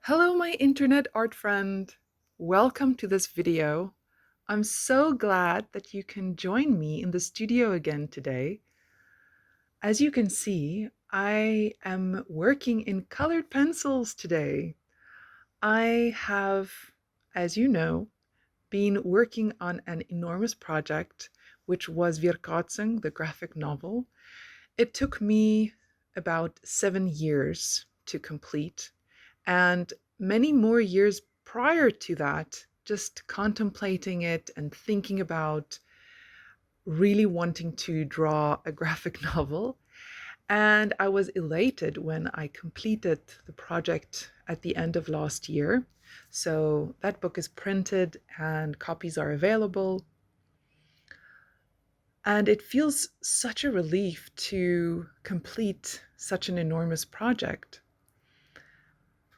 Hello, my internet art friend. Welcome to this video. I'm so glad that you can join me in the studio again today. As you can see, I am working in colored pencils today. I have, as you know, been working on an enormous project, which was Wir Katzen, the graphic novel. It took me about 7 years to complete, and many more years prior to that, just contemplating it and thinking about really wanting to draw a graphic novel. And I was elated when I completed the project at the end of last year. So that book is printed and copies are available. And it feels such a relief to complete such an enormous project.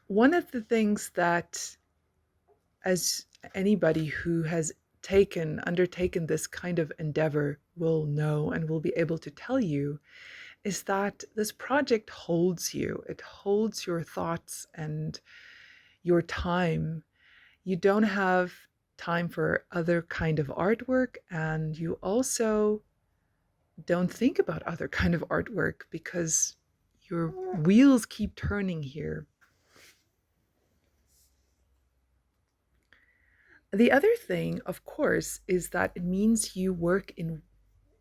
One of the things that, as anybody who has undertaken this kind of endeavor will know and will be able to tell you, is that this project holds you. It holds your thoughts and your time. You don't have time for other kind of artwork, and you also don't think about other kind of artwork because your wheels keep turning here. The other thing, of course, is that it means you work in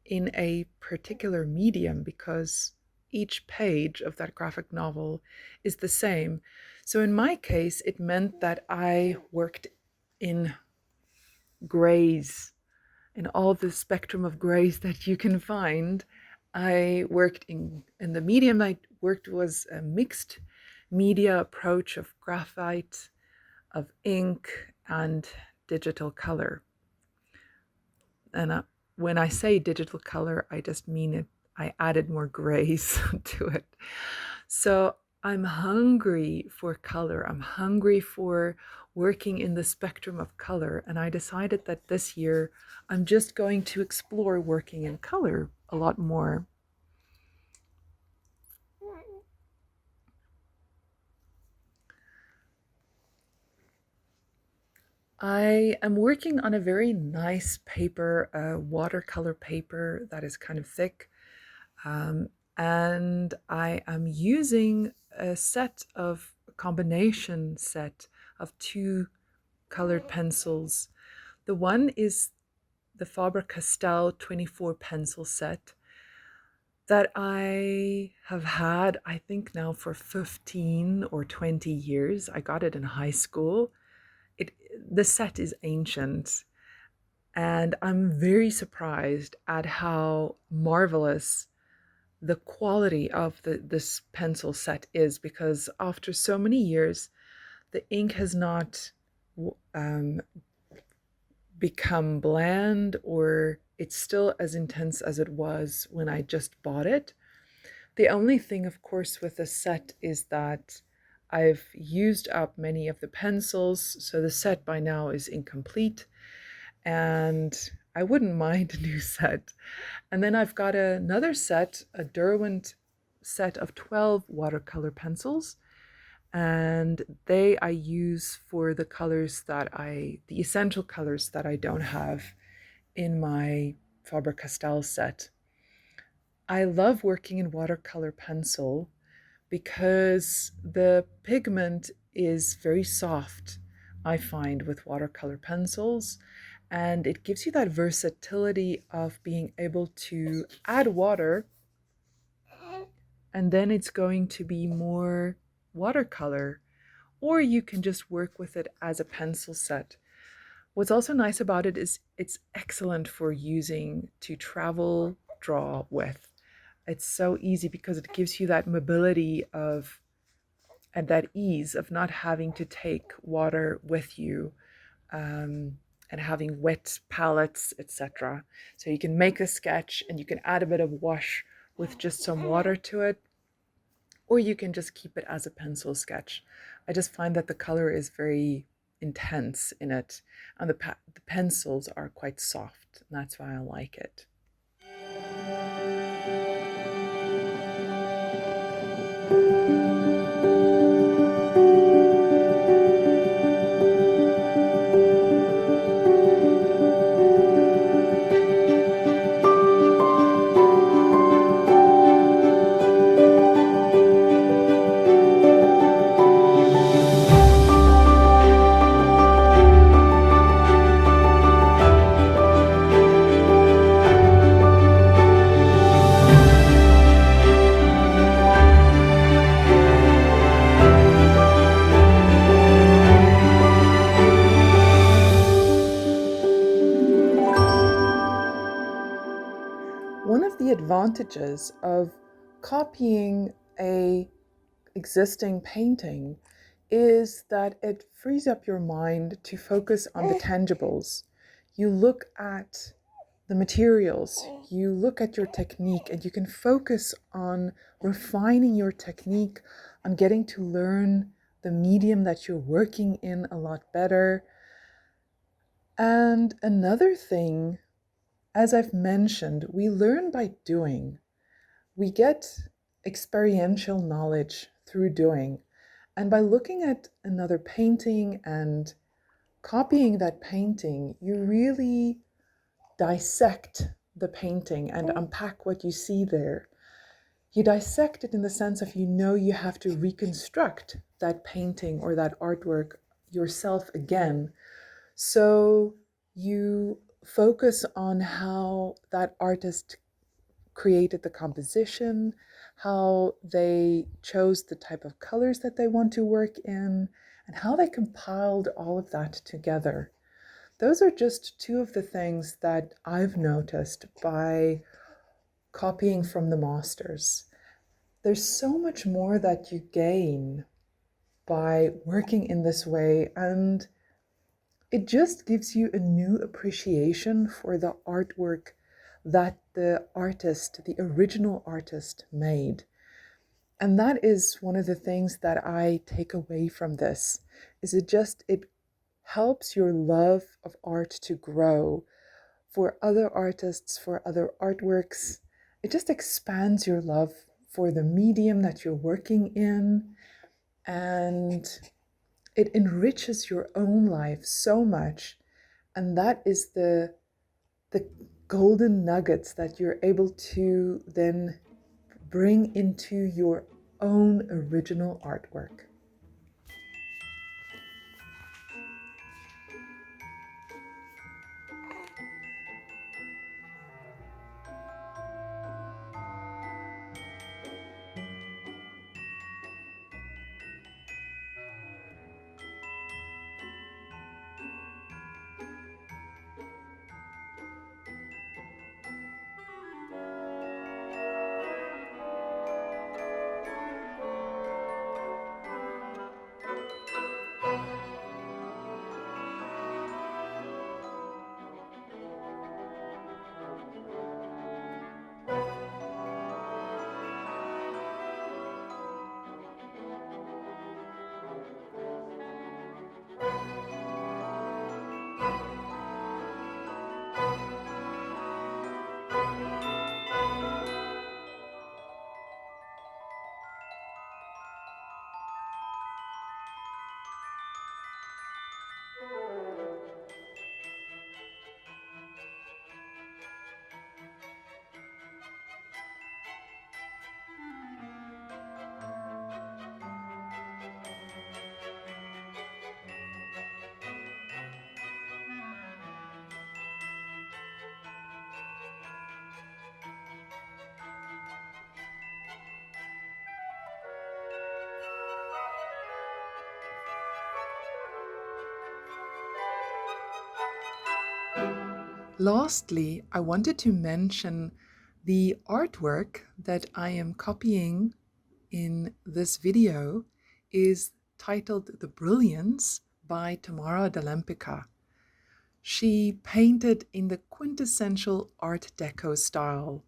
a particular medium because each page of that graphic novel is the same. So in my case, it meant that I worked in grays, in all the spectrum of grays that you can find. I worked in the medium I worked was a mixed media approach of graphite, of ink, and digital color. And when I say digital color, I just mean it. I added more grays to it. So I'm hungry for color. I'm hungry for working in the spectrum of color. And I decided that this year I'm just going to explore working in color a lot more. I am working on a very nice paper, a watercolor paper that is kind of thick. And I am using a combination set of two colored pencils. The one is the Faber-Castell 24 pencil set that I have had, I think now for 15 or 20 years. I got it in high school. The set is ancient, and I'm very surprised at how marvelous the quality of this pencil set is, because after so many years, the ink has not become bland, or it's still as intense as it was when I just bought it. The only thing, of course, with the set is that I've used up many of the pencils, so the set by now is incomplete, and I wouldn't mind a new set. And then I've got another set, a Derwent set of 12 watercolor pencils, and they I use for the colors the essential colors that I don't have in my Faber-Castell set. I love working in watercolor pencil because the pigment is very soft, I find, with watercolor pencils, and it gives you that versatility of being able to add water, and then it's going to be more watercolor, or you can just work with it as a pencil set. What's also nice about it is it's excellent for using to travel draw with. It's so easy because it gives you that mobility of and that ease of not having to take water with you, and having wet palettes, etc. So you can make a sketch and you can add a bit of wash with just some water to it, or you can just keep it as a pencil sketch. I just find that the color is very intense in it, and the pencils are quite soft, and that's why I like it. advantages of copying a existing painting is that it frees up your mind to focus on the tangibles. You look at the materials, you look at your technique, and you can focus on refining your technique, on getting to learn the medium that you're working in a lot better. And another thing, as I've mentioned, we learn by doing. We get experiential knowledge through doing. And by looking at another painting and copying that painting, you really dissect the painting and unpack what you see there. You dissect it in the sense of you have to reconstruct that painting or that artwork yourself again. So you focus on how that artist created the composition, how they chose the type of colors that they want to work in, and how they compiled all of that together. Those are just two of the things that I've noticed by copying from the masters. There's so much more that you gain by working in this way, and it just gives you a new appreciation for the artwork that the artist, the original artist, made. And that is one of the things that I take away from this, is it helps your love of art to grow for other artists, for other artworks. It just expands your love for the medium that you're working in, and it enriches your own life so much. And that is the golden nuggets that you're able to then bring into your own original artwork. Lastly, I wanted to mention the artwork that I am copying in this video is titled The Brilliance by Tamara Dalempica. She painted in the quintessential Art Deco style.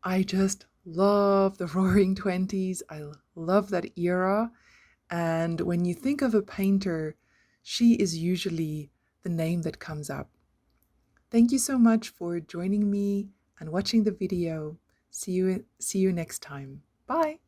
I just love the Roaring Twenties. I love that era. And when you think of a painter, she is usually the name that comes up. Thank you so much for joining me and watching the video. See you next time. Bye.